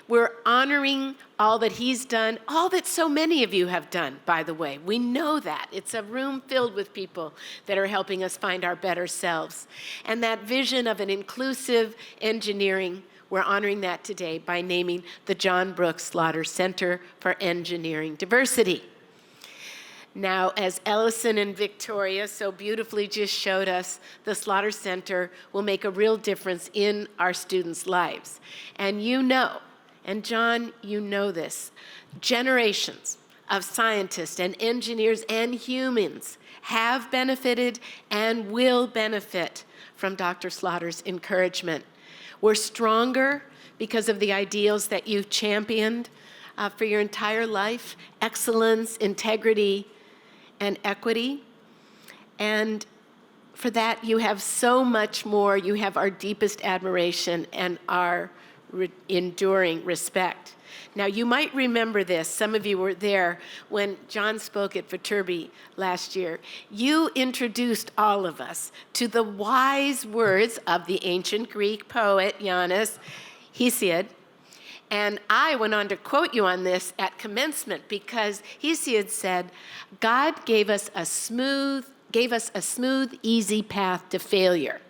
We're honoring all that he's done, all that so many of you have done, by the way. We know that. It's a room filled with people that are helping us find our better selves. And that vision of an inclusive engineering, we're honoring that today by naming the John Brooks Slaughter Center for Engineering Diversity. Now, as Ellison and Victoria so beautifully just showed us, the Slaughter Center will make a real difference in our students' lives. And you know, and John, you know this, generations of scientists and engineers and humans have benefited and will benefit from Dr. Slaughter's encouragement. We're stronger because of the ideals that you've championed for your entire life: excellence, integrity, and equity. And for that, you have so much more. You have our deepest admiration and our enduring respect. Now, you might remember this. Some of you were there when John spoke at Viterbi last year. You introduced all of us to the wise words of the ancient Greek poet Giannis Hesiod. And I went on to quote you on this at commencement because Hesiod said, God gave us a smooth, easy path to failure.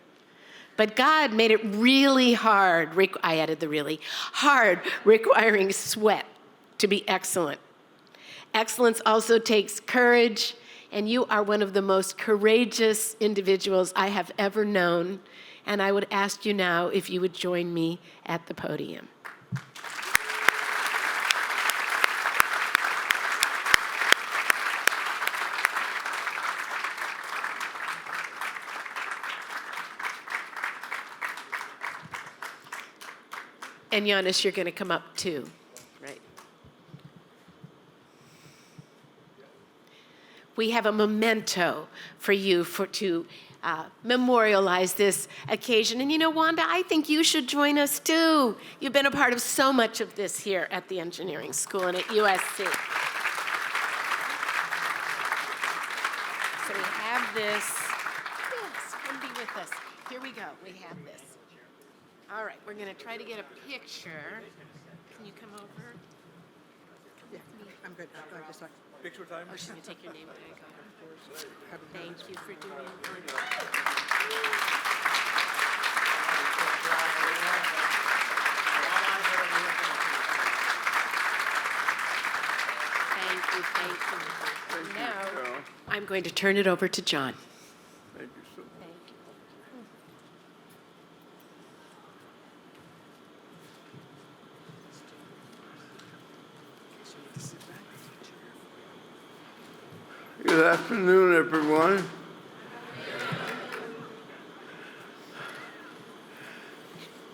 But God made it really hard, I added the really, hard, requiring sweat to be excellent. Excellence also takes courage, and you are one of the most courageous individuals I have ever known. And I would ask you now if you would join me at the podium. And Giannis, you're going to come up too, right? We have a memento for you to memorialize this occasion. And you know, Wanda, I think you should join us too. You've been a part of so much of this here at the engineering school and at USC. So we have this. Yes, come be with us. Here we go. We have this. All right, we're going to try to get a picture. Can you come over? Yeah, I'm good. Picture time? Or should you take your name? Thank you for doing it. Thank you. And now, I'm going to turn it over to John. Thank you so much. Thank you. Good afternoon, everyone.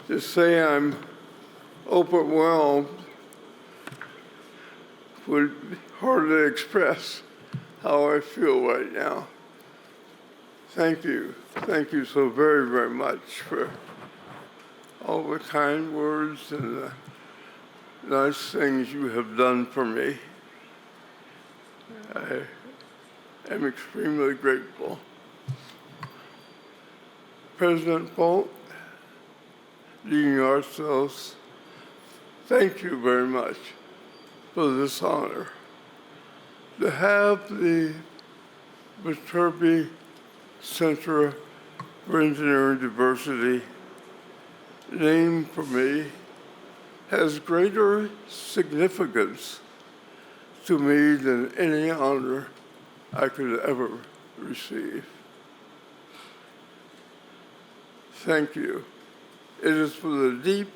To say I'm overwhelmed would hardly express how I feel right now. Thank you. Thank you so very, very much for all the kind words and the nice things you have done for me. I am extremely grateful. President Folt, Dean Yartsels, thank you very much for this honor. To have the Viterbi Center for Engineering Diversity named for me has greater significance to me than any honor I could ever receive. Thank you. It is with a deep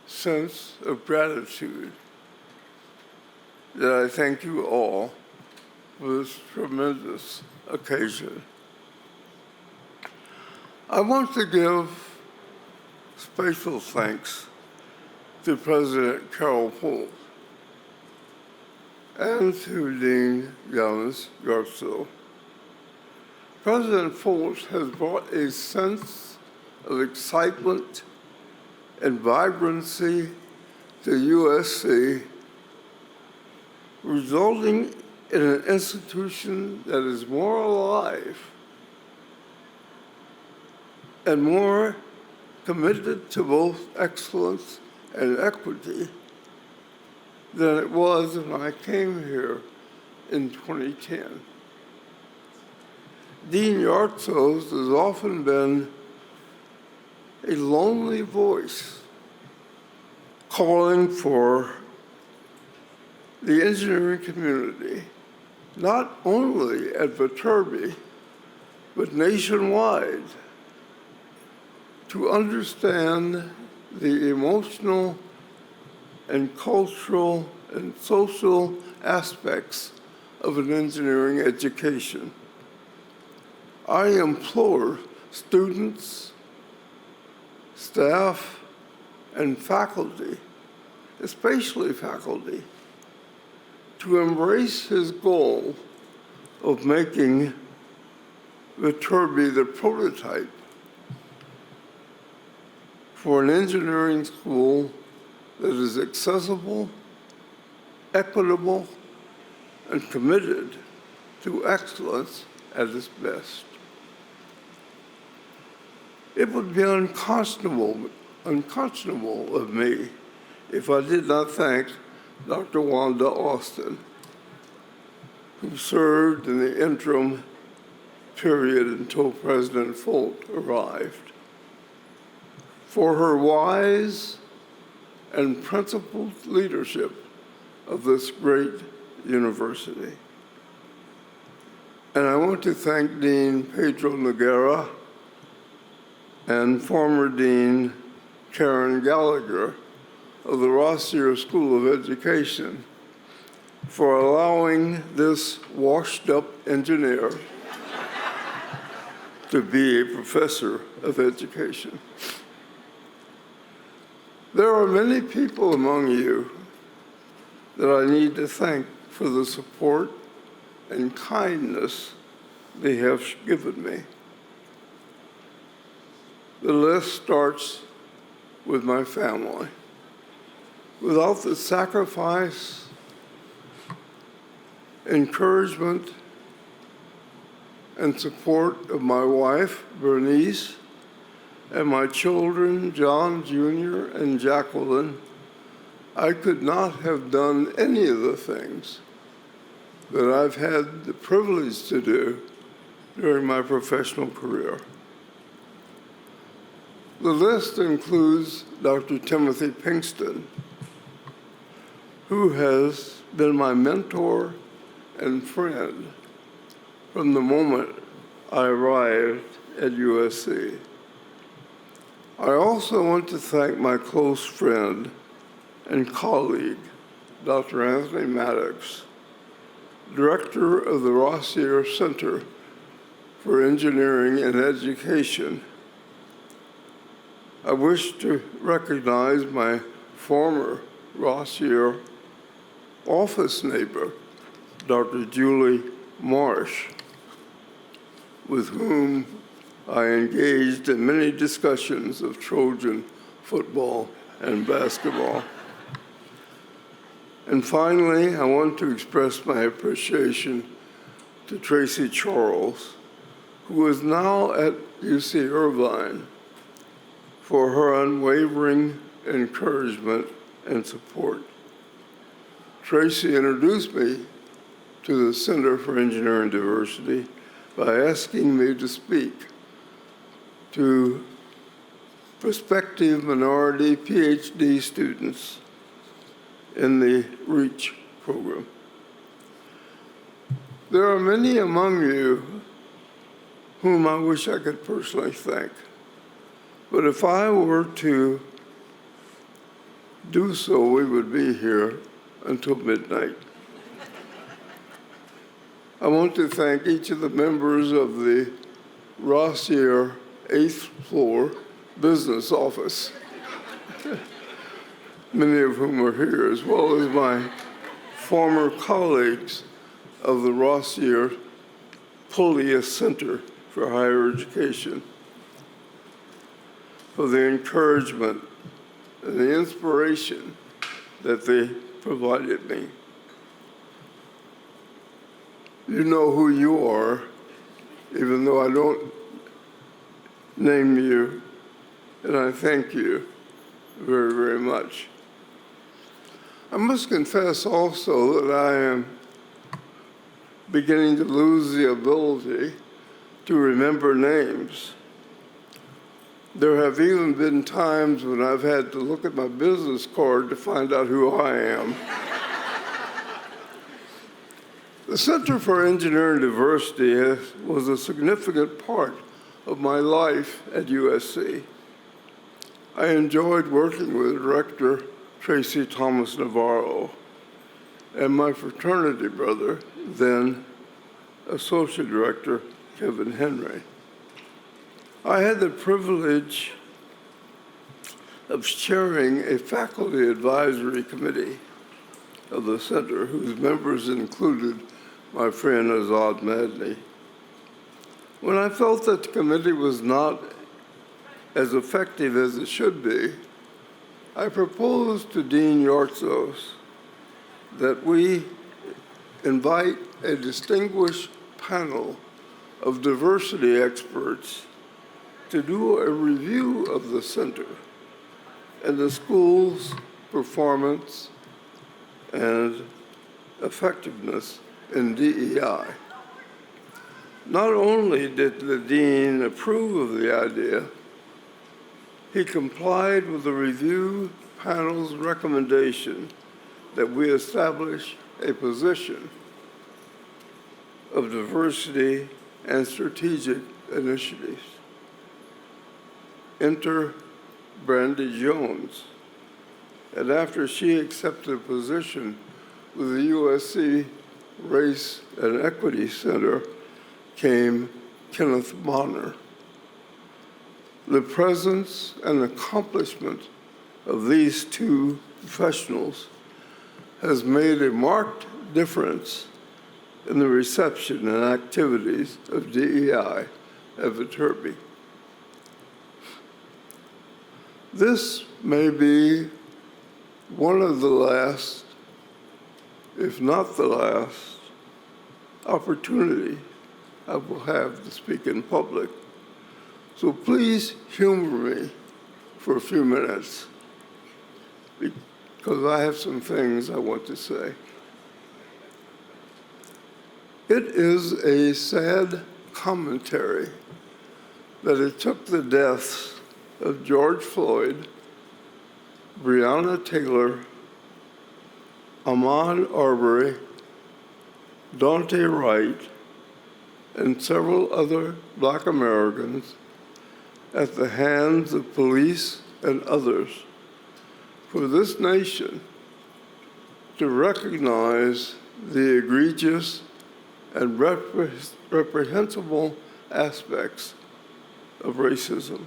sense of gratitude that I thank you all for this tremendous occasion. I want to give special thanks to President Carol Folt and to Dean Yartsels. President Folt has brought a sense of excitement and vibrancy to USC, resulting in an institution that is more alive and more committed to both excellence and equity than it was when I came here in 2010. Dean Yartsels has often been a lonely voice calling for the engineering community, not only at Viterbi, but nationwide, to understand the emotional and cultural and social aspects of an engineering education. I implore students, staff, and faculty, especially faculty, to embrace his goal of making Viterbi the prototype for an engineering school that is accessible, equitable, and committed to excellence at its best. It would be unconscionable of me if I did not thank Dr. Wanda Austin, who served in the interim period until President Folt arrived, for her wise and principled leadership of this great university. And I want to thank Dean Pedro Noguera and former Dean Karen Gallagher of the Rossier School of Education for allowing this washed-up engineer to be a professor of education. There are many people among you that I need to thank for the support and kindness they have given me. The list starts with my family. Without the sacrifice, encouragement, and support of my wife, Bernice, and my children, John Jr. and Jacqueline, I could not have done any of the things that I've had the privilege to do during my professional career. The list includes Dr. Timothy Pinkston, who has been my mentor and friend from the moment I arrived at USC. I also want to thank my close friend and colleague, Dr. Anthony Maddox, director of the Rossier Center for Engineering and Education, I wish to recognize my former Rossier office neighbor, Dr. Julie Marsh, with whom I engaged in many discussions of Trojan football and basketball. And finally, I want to express my appreciation to Tracy Charles, who is now at UC Irvine, for her unwavering encouragement and support. Tracy introduced me to the Center for Engineering Diversity by asking me to speak to prospective minority PhD students in the REACH program. There are many among you whom I wish I could personally thank. But if I were to do so, we would be here until midnight. I want to thank each of the members of the Rossier 8th floor business office, many of whom are here, as well as my former colleagues of the Rossier Pullius Center for Higher Education, for the encouragement and the inspiration that they provided me. You know who you are, even though I don't name you, and I thank you very, very much. I must confess also that I am beginning to lose the ability to remember names. There have even been times when I've had to look at my business card to find out who I am. The Center for Engineering Diversity was a significant part of my life at USC. I enjoyed working with Director Tracy Thomas Navarro and my fraternity brother, then Associate Director Kevin Henry. I had the privilege of chairing a faculty advisory committee of the center, whose members included my friend Azad Madni. When I felt that the committee was not as effective as it should be, I proposed to Dean Yartzos that we invite a distinguished panel of diversity experts to do a review of the center and the school's performance and effectiveness in DEI. Not only did the dean approve of the idea, he complied with the review panel's recommendation that we establish a position of diversity and strategic initiatives. Enter Brandy Jones, and after she accepted a position with the USC Race and Equity Center, came Kenneth Bonner. The presence and accomplishment of these two professionals has made a marked difference in the reception and activities of DEI at Viterbi. This may be one of the last, if not the last, opportunity I will have to speak in public. So please humor me for a few minutes, because I have some things I want to say. It is a sad commentary that it took the deaths of George Floyd, Breonna Taylor, Ahmaud Arbery, Dante Wright, and several other Black Americans at the hands of police and others for this nation to recognize the egregious and reprehensible aspects of racism.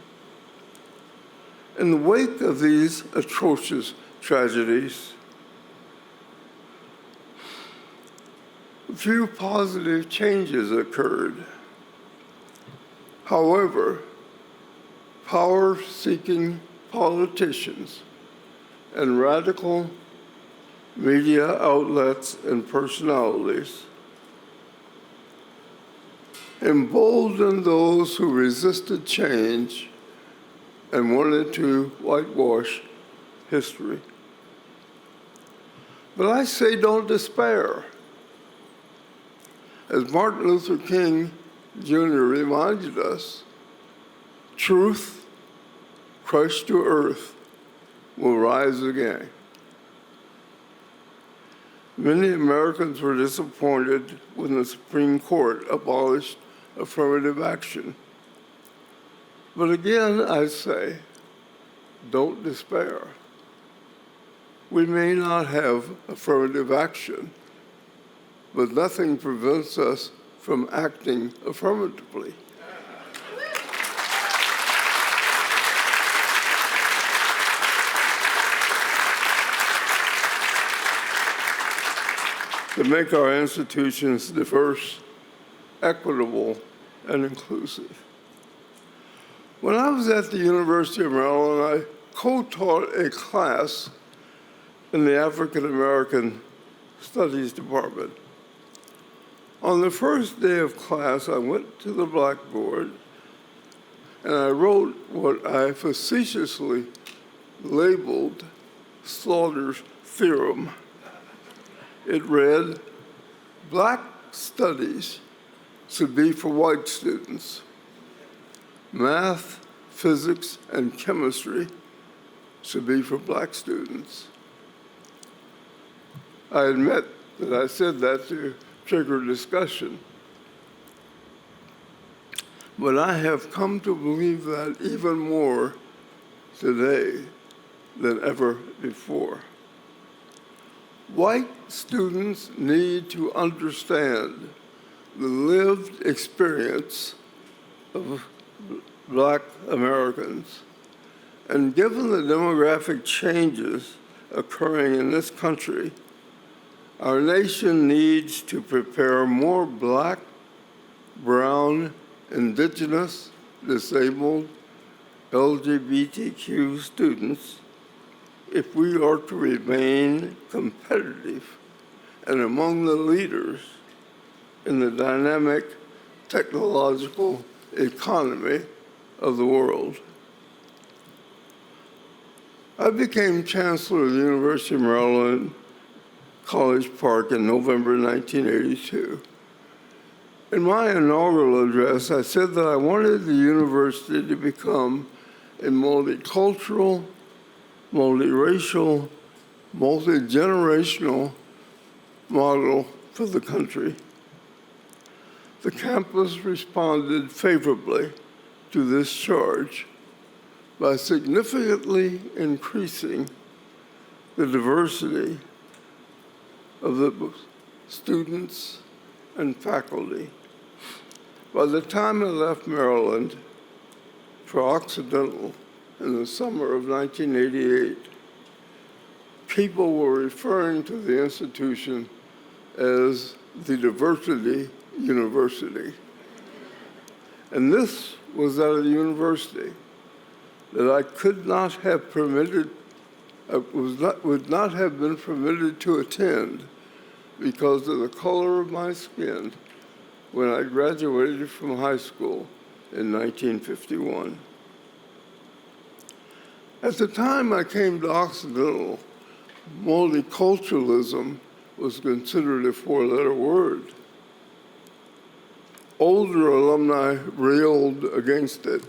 In the wake of these atrocious tragedies, a few positive changes occurred. However, power-seeking politicians and radical media outlets and personalities emboldened those who resisted change and wanted to whitewash history. But I say don't despair. As Martin Luther King Jr. reminded us, truth crushed to earth will rise again. Many Americans were disappointed when the Supreme Court abolished affirmative action. But again, I say, don't despair. We may not have affirmative action, but nothing prevents us from acting affirmatively. To make our institutions diverse, equitable, and inclusive. When I was at the University of Maryland, I co-taught a class in the African American Studies Department. On the first day of class, I went to the blackboard and I wrote what I facetiously labeled Slaughter's theorem. It read, Black studies should be for white students. Math, physics, and chemistry should be for black students. I admit that I said that to trigger discussion, but I have come to believe that even more today than ever before. White students need to understand the lived experience of Black Americans. And given the demographic changes occurring in this country, our nation needs to prepare more Black, brown, indigenous, disabled, LGBTQ students if we are to remain competitive and among the leaders in the dynamic technological economy of the world. I became Chancellor of the University of Maryland, College Park in November 1982. In my inaugural address, I said that I wanted the university to become a multicultural, multiracial, multi-generational model for the country. The campus responded favorably to this charge by significantly increasing the diversity of the students and faculty. By the time I left Maryland for Occidental in the summer of 1988, people were referring to the institution as the Diversity University. And this was at a university that I could not have permitted, would not have been permitted to attend because of the color of my skin when I graduated from high school in 1951. At the time I came to Occidental, multiculturalism was considered a four-letter word. Older alumni railed against it.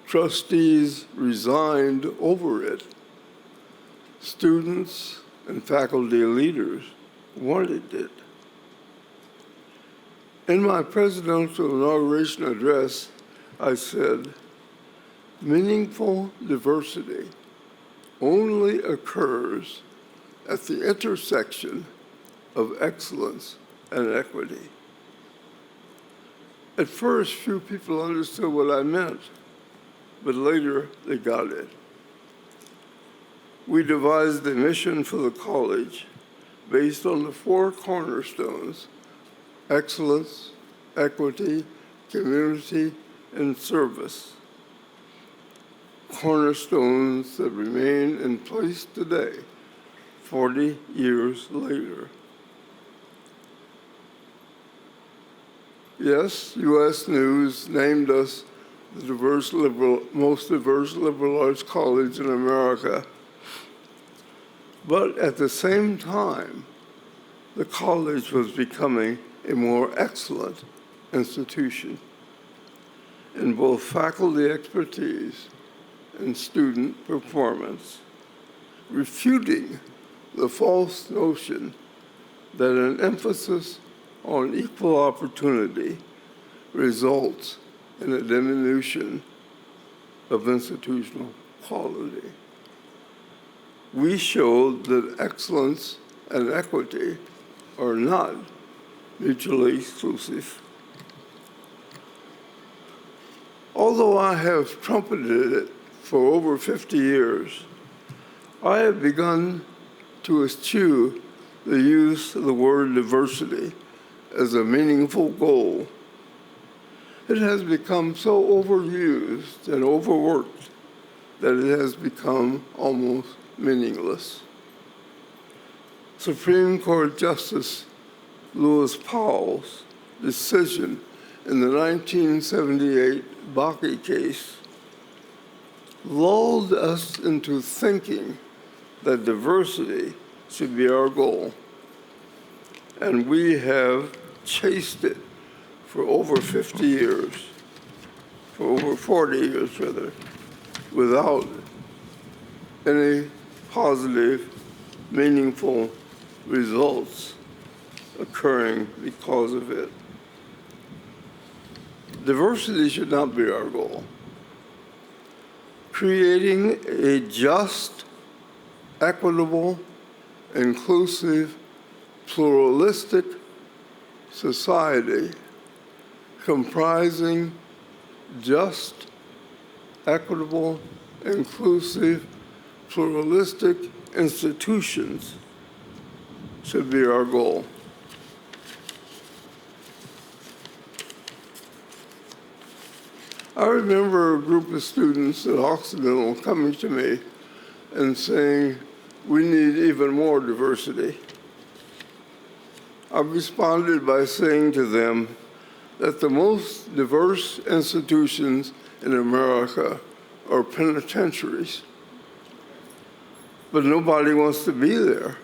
Trustees resigned over it. Students and faculty leaders wanted it. In my presidential inauguration address, I said, meaningful diversity only occurs at the intersection of excellence and equity. At first, few people understood what I meant, but later they got it. We devised a mission for the college based on the 4 cornerstones: excellence, equity, community, and service. Cornerstones that remain in place today, 40 years later. Yes, U.S. News named us the most diverse liberal arts college in America. But at the same time, the college was becoming a more excellent institution in both faculty expertise and student performance, refuting the false notion that an emphasis on equal opportunity results in a diminution of institutional quality. We showed that excellence and equity are not mutually exclusive. Although I have trumpeted it for over 50 years, I have begun to eschew the use of the word diversity as a meaningful goal. It has become so overused and overworked that it has become almost meaningless. Supreme Court Justice Lewis Powell's decision in the 1978 Bakke case lulled us into thinking that diversity should be our goal. And we have chased it for over 50 years, for over 40 years rather, without any positive, meaningful results occurring because of it. Diversity should not be our goal. Creating a just, equitable, inclusive, pluralistic society comprising just, equitable, inclusive, pluralistic institutions should be our goal. I remember a group of students at Occidental coming to me and saying, we need even more diversity. I responded by saying to them that the most diverse institutions in America are penitentiaries, but nobody wants to be there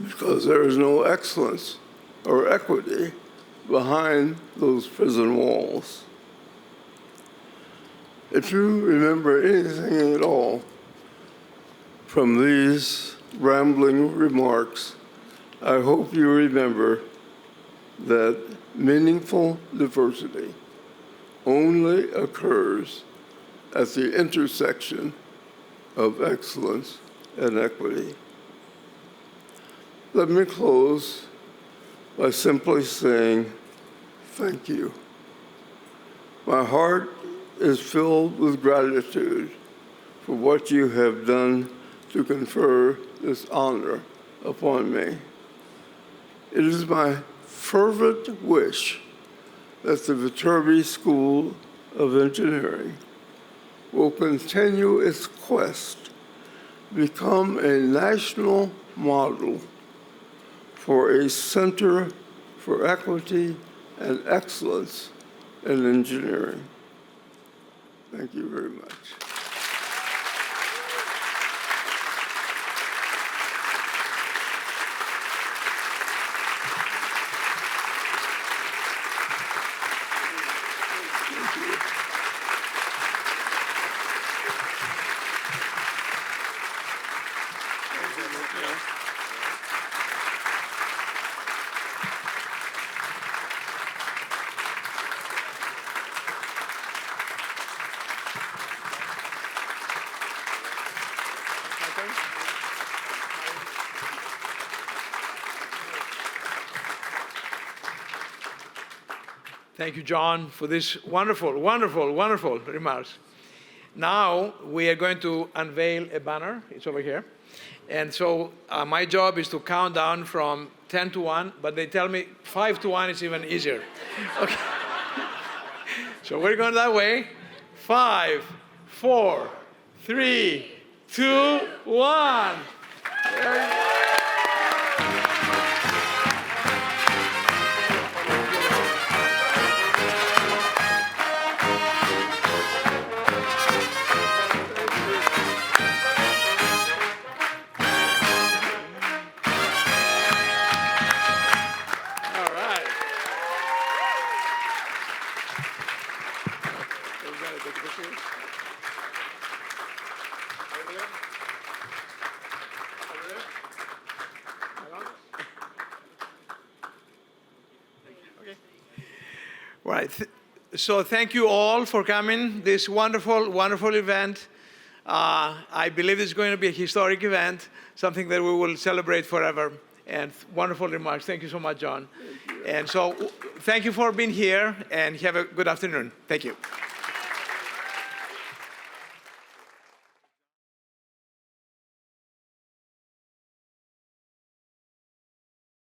because there is no excellence or equity behind those prison walls. If you remember anything at all from these rambling remarks, I hope you remember that meaningful diversity only occurs at the intersection of excellence and equity. Let me close by simply saying thank you. My heart is filled with gratitude for what you have done to confer this honor upon me. It is my fervent wish that the Viterbi School of Engineering will continue its quest to become a national model for a center for equity and excellence in engineering. Thank you very much. Thank you, John, for this wonderful, wonderful, wonderful remarks. Now we are going to unveil a banner. It's over here. And so my job is to count down from 10 to 1, but they tell me 5 to 1 is even easier. Okay. So we're going that way. 5, 4, 3, 2, 1. Right. So thank you all for coming. This wonderful, wonderful event. I believe it's going to be a historic event, something that we will celebrate forever. And wonderful remarks. Thank you so much, John. And so thank you for being here, and have a good afternoon. Thank you.